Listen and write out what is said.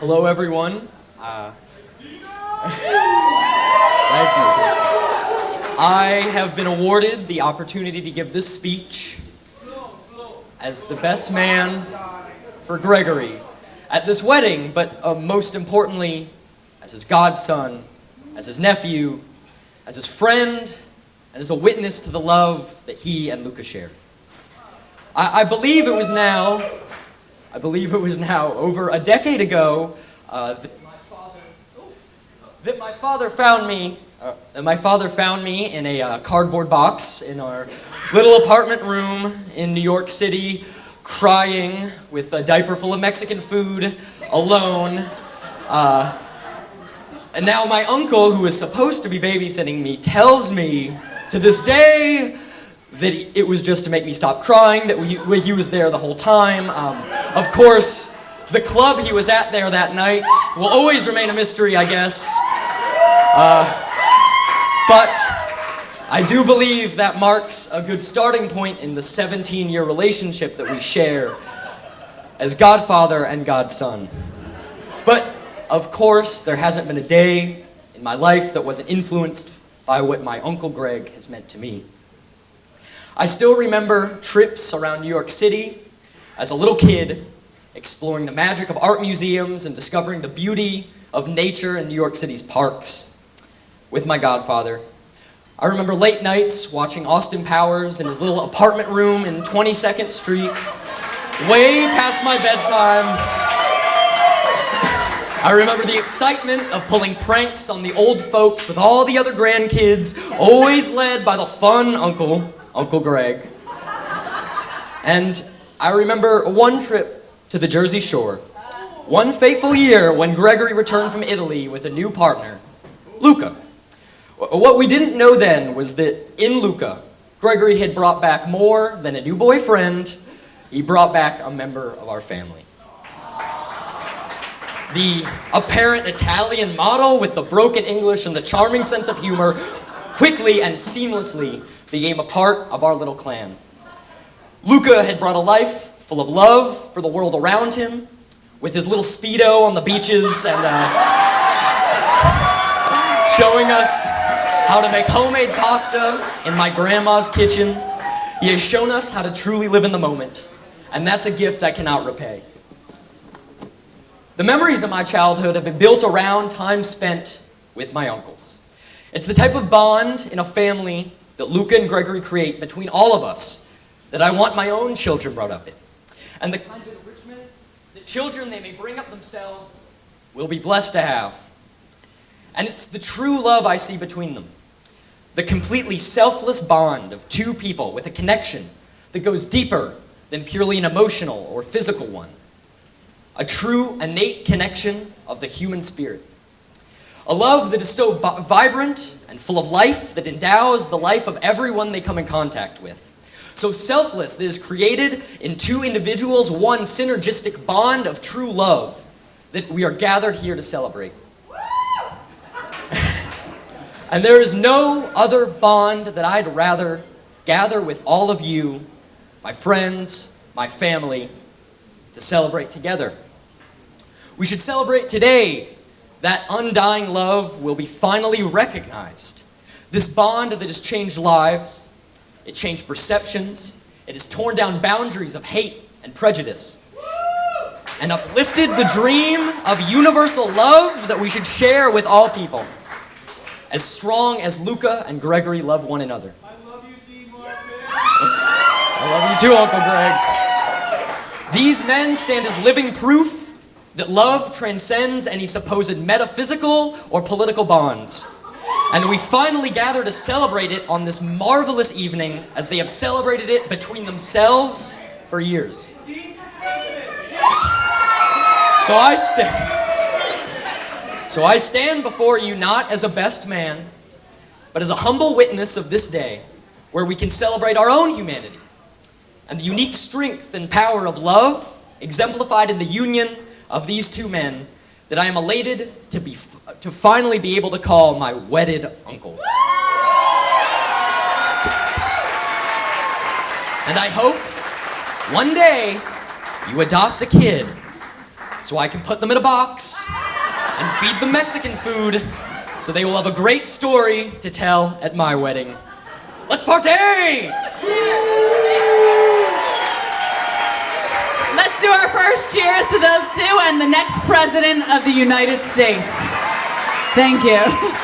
Hello, everyone. Thank you. I have been awarded the opportunity to give this speech as the best man for Gregory at this wedding, but most importantly, as his godson, as his nephew, as his friend, and as a witness to the love that he and Luca share. I believe it was now over a decade ago that my father found me in a cardboard box in our little apartment room in New York City, crying with a diaper full of Mexican food, alone. And now my uncle, who is supposed to be babysitting me, tells me to this day that it was just to make me stop crying, that he was there the whole time. Of course, the club he was at there that night will always remain a mystery, I guess. But I do believe that marks a good starting point in the 17-year relationship that we share as godfather and godson. But, of course, there hasn't been a day in my life that wasn't influenced by what my Uncle Greg has meant to me. I still remember trips around New York City as a little kid, exploring the magic of art museums and discovering the beauty of nature in New York City's parks with my godfather. I remember late nights watching Austin Powers in his little apartment room in 22nd Street, way past my bedtime. I remember the excitement of pulling pranks on the old folks with all the other grandkids, always led by the fun Uncle Greg. And I remember one trip to the Jersey Shore, one fateful year when Gregory returned from Italy with a new partner, Luca. What we didn't know then was that in Luca, Gregory had brought back more than a new boyfriend. He brought back a member of our family. The apparent Italian model with the broken English and the charming sense of humor quickly and seamlessly became a part of our little clan. Luca had brought a life full of love for the world around him, with his little Speedo on the beaches and showing us how to make homemade pasta in my grandma's kitchen. He has shown us how to truly live in the moment, and that's a gift I cannot repay. The memories of my childhood have been built around time spent with my uncles. It's the type of bond in a family that Luca and Gregory create between all of us that I want my own children brought up in. And the kind of enrichment that children they may bring up themselves will be blessed to have. And it's the true love I see between them. The completely selfless bond of two people with a connection that goes deeper than purely an emotional or physical one. A true, innate connection of the human spirit. A love that is so vibrant and full of life that endows the life of everyone they come in contact with. So selfless that is created in two individuals, one synergistic bond of true love that we are gathered here to celebrate. And there is no other bond that I'd rather gather with all of you, my friends, my family, to celebrate together. We should celebrate today that undying love will be finally recognized. This bond that has changed lives, it changed perceptions, it has torn down boundaries of hate and prejudice, and uplifted the dream of universal love that we should share with all people, as strong as Luca and Gregory love one another. I love you, D. Martin. I love you too, Uncle Greg. These men stand as living proof that love transcends any supposed metaphysical or political bonds. And we finally gather to celebrate it on this marvelous evening as they have celebrated it between themselves for years. So I stand before you not as a best man, but as a humble witness of this day where we can celebrate our own humanity and the unique strength and power of love exemplified in the union of these two men that I am elated to finally be able to call my wedded uncles. And I hope one day you adopt a kid so I can put them in a box and feed them Mexican food so they will have a great story to tell at my wedding. Let's party! Let's do our first cheers to those two and the next president of the United States. Thank you.